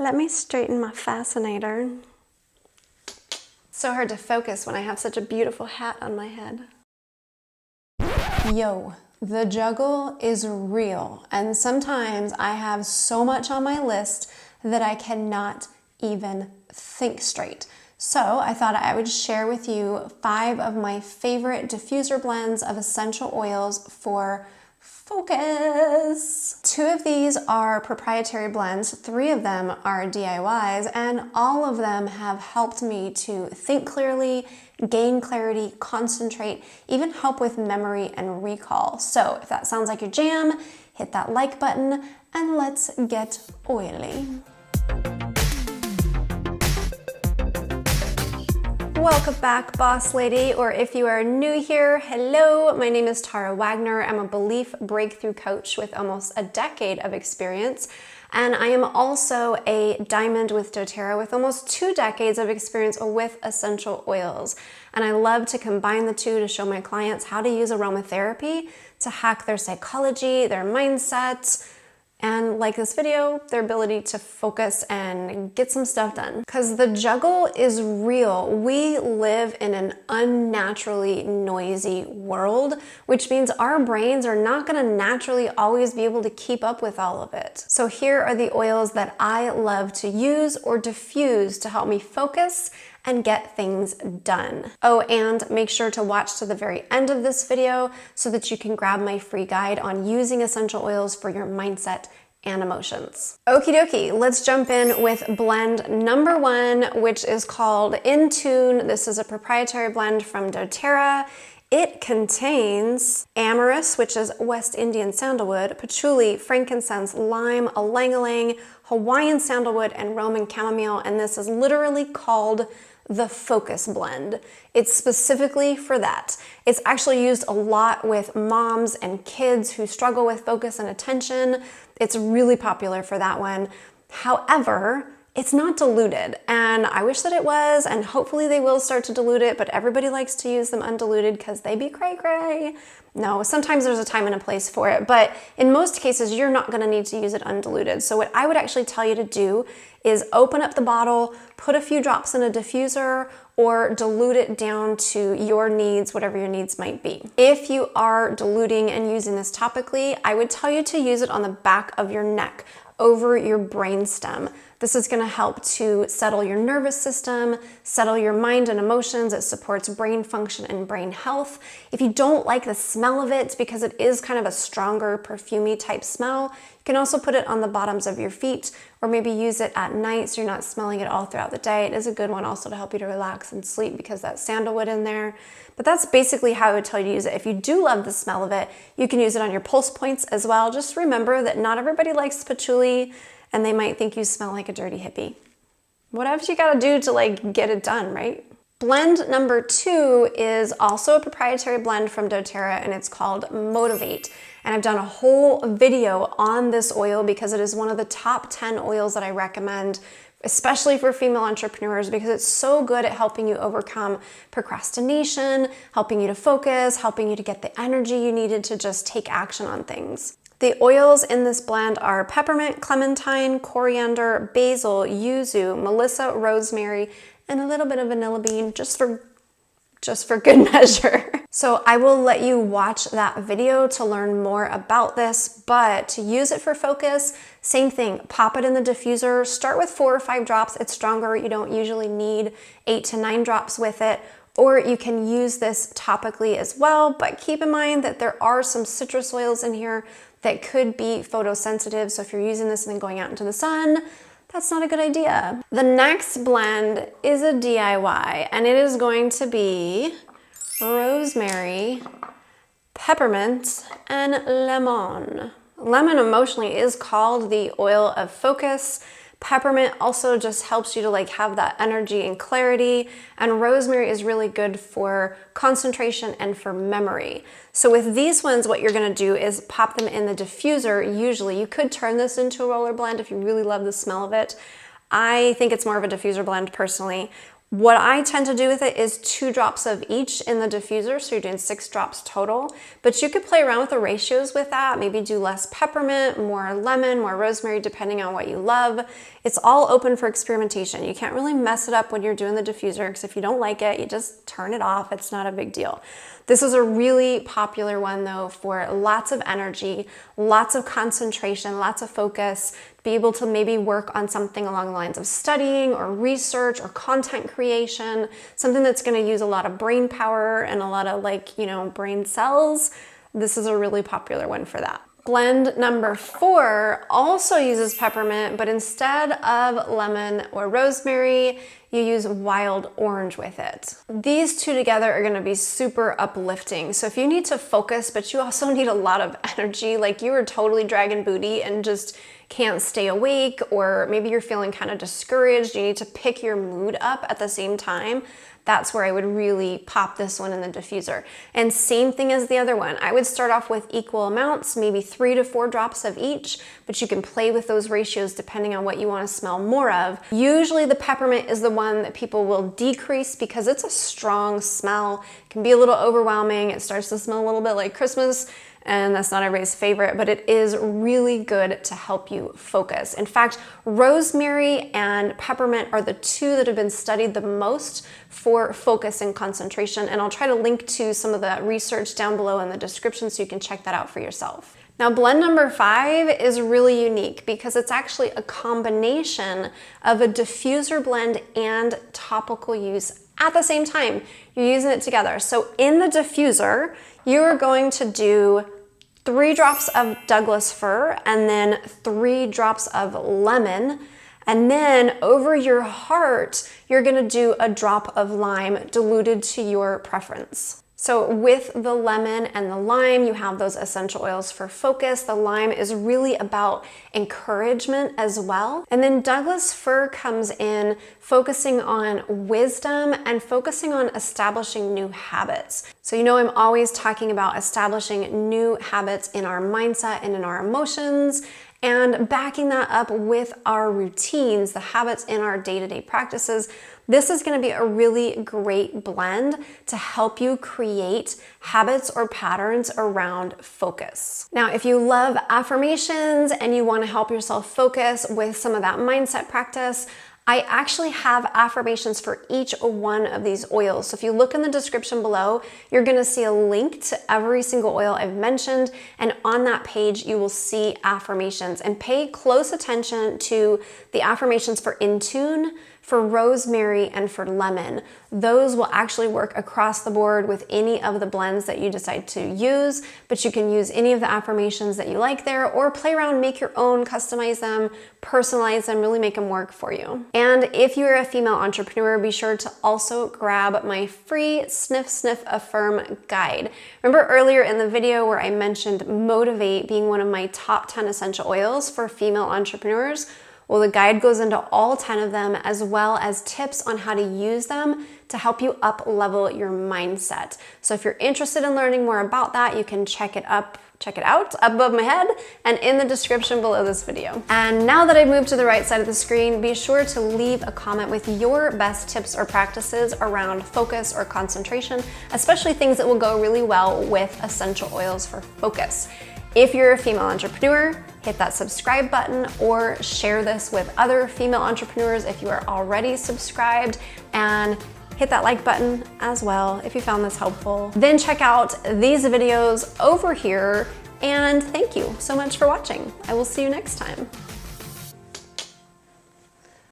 Let me straighten my fascinator. So hard to focus when I have such a beautiful hat on my head. Yo, the juggle is real, and sometimes I have so much on my list that I cannot even think straight. So I thought I would share with you 5 of my favorite diffuser blends of essential oils for focus. 2 of these are proprietary blends, 3 of them are DIYs, and all of them have helped me to think clearly, gain clarity, concentrate, even help with memory and recall. So if that sounds like your jam, hit that like button and let's get oily. Welcome back, boss lady, or if you are new here, hello, my name is Tara Wagner. I'm a belief breakthrough coach with almost a decade of experience, and I am also a diamond with doTERRA with almost 2 decades of experience with essential oils. And I love to combine the two to show my clients how to use aromatherapy to hack their psychology, their mindsets, and like this video, their ability to focus and get some stuff done. Because the juggle is real. We live in an unnaturally noisy world, which means our brains are not gonna naturally always be able to keep up with all of it. So here are the oils that I love to use or diffuse to help me focus and get things done. Oh, and make sure to watch to the very end of this video so that you can grab my free guide on using essential oils for your mindset and emotions. Okie dokie, let's jump in with blend number 1, which is called In Tune. This is a proprietary blend from doTERRA. It contains amyris, which is West Indian sandalwood, patchouli, frankincense, lime, ylang-ylang, Hawaiian sandalwood, and Roman chamomile, and this is literally called the Focus Blend. It's specifically for that. It's actually used a lot with moms and kids who struggle with focus and attention. It's really popular for that one. However, it's not diluted, and I wish that it was, and hopefully they will start to dilute it, but everybody likes to use them undiluted because they be cray-cray. No, sometimes there's a time and a place for it, but in most cases, you're not gonna need to use it undiluted. So what I would actually tell you to do is open up the bottle, put a few drops in a diffuser, or dilute it down to your needs, whatever your needs might be. If you are diluting and using this topically, I would tell you to use it on the back of your neck, over your brainstem. This is going to help to settle your nervous system, settle your mind and emotions. It supports brain function and brain health. If you don't like the smell of it, because it is kind of a stronger perfumey type smell, you can also put it on the bottoms of your feet, or maybe use it at night so you're not smelling it all throughout the day. It is a good one also to help you to relax and sleep because that's sandalwood in there. But that's basically how I would tell you to use it. If you do love the smell of it, you can use it on your pulse points as well. Just remember that not everybody likes patchouli, and they might think you smell like a dirty hippie. Whatever you gotta do to like get it done, right? Blend number 2 is also a proprietary blend from doTERRA, and it's called Motivate. And I've done a whole video on this oil because it is one of the top 10 oils that I recommend, especially for female entrepreneurs, because it's so good at helping you overcome procrastination, helping you to focus, helping you to get the energy you needed to just take action on things. The oils in this blend are peppermint, clementine, coriander, basil, yuzu, melissa, rosemary, and a little bit of vanilla bean just for good measure. So I will let you watch that video to learn more about this, but to use it for focus, same thing, pop it in the diffuser, start with 4 or 5 drops. It's stronger. You don't usually need 8 to 9 drops with it. Or you can use this topically as well, but keep in mind that there are some citrus oils in here that could be photosensitive. So if you're using this and then going out into the sun, that's not a good idea. The next blend is a DIY, and it is going to be rosemary, peppermint, and lemon. Lemon emotionally is called the oil of focus. Peppermint also just helps you to like have that energy and clarity, and rosemary is really good for concentration and for memory. So with these ones, what you're gonna do is pop them in the diffuser. Usually you could turn this into a roller blend if you really love the smell of it. I think it's more of a diffuser blend personally. What I tend to do with it is 2 drops of each in the diffuser, so you're doing 6 drops total, but you could play around with the ratios with that, maybe do less peppermint, more lemon, more rosemary, depending on what you love. It's all open for experimentation. You can't really mess it up when you're doing the diffuser, because if you don't like it, you just turn it off. It's not a big deal. This is a really popular one though for lots of energy, lots of concentration, lots of focus, be able to maybe work on something along the lines of studying or research or content creation, something that's going to use a lot of brain power and a lot of brain cells. This is a really popular one for that. Blend number 4 also uses peppermint, but instead of lemon or rosemary, you use wild orange with it. These 2 together are gonna be super uplifting. So if you need to focus, but you also need a lot of energy, like you are totally dragging booty and just can't stay awake, or maybe you're feeling kind of discouraged, you need to pick your mood up at the same time, that's where I would really pop this one in the diffuser. And same thing as the other one. I would start off with equal amounts, maybe 3 to 4 drops of each, but you can play with those ratios depending on what you want to smell more of. Usually the peppermint is the one that people will decrease because it's a strong smell. It can be a little overwhelming. It starts to smell a little bit like Christmas, and that's not everybody's favorite, but it is really good to help you focus. In fact, rosemary and peppermint are the 2 that have been studied the most for focus and concentration, and I'll try to link to some of the research down below in the description so you can check that out for yourself. Now, blend number 5 is really unique because it's actually a combination of a diffuser blend and topical use at the same time. You're using it together. So in the diffuser, you're going to do 3 drops of Douglas fir and then 3 drops of lemon. And then over your heart, you're gonna do a drop of lime diluted to your preference. So with the lemon and the lime, you have those essential oils for focus. The lime is really about encouragement as well. And then Douglas fir comes in focusing on wisdom and focusing on establishing new habits. So I'm always talking about establishing new habits in our mindset and in our emotions, and backing that up with our routines, the habits in our day-to-day practices. This is going to be a really great blend to help you create habits or patterns around focus. Now, if you love affirmations and you want to help yourself focus with some of that mindset practice, I actually have affirmations for each one of these oils. So if you look in the description below, you're gonna see a link to every single oil I've mentioned. And on that page, you will see affirmations. And pay close attention to the affirmations for Intune, for rosemary, and for lemon. Those will actually work across the board with any of the blends that you decide to use, but you can use any of the affirmations that you like there, or play around, make your own, customize them, personalize them, really make them work for you. And if you're a female entrepreneur, be sure to also grab my free Sniff Sniff Affirm guide. Remember earlier in the video where I mentioned Motivate being one of my top 10 essential oils for female entrepreneurs? Well, the guide goes into all 10 of them, as well as tips on how to use them to help you up level your mindset. So if you're interested in learning more about that, you can check it out above my head and in the description below this video. And now that I've moved to the right side of the screen, be sure to leave a comment with your best tips or practices around focus or concentration, especially things that will go really well with essential oils for focus. If you're a female entrepreneur, hit that subscribe button or share this with other female entrepreneurs if you are already subscribed, and hit that like button as well if you found this helpful. Then check out these videos over here, and thank you so much for watching. I will see you next time.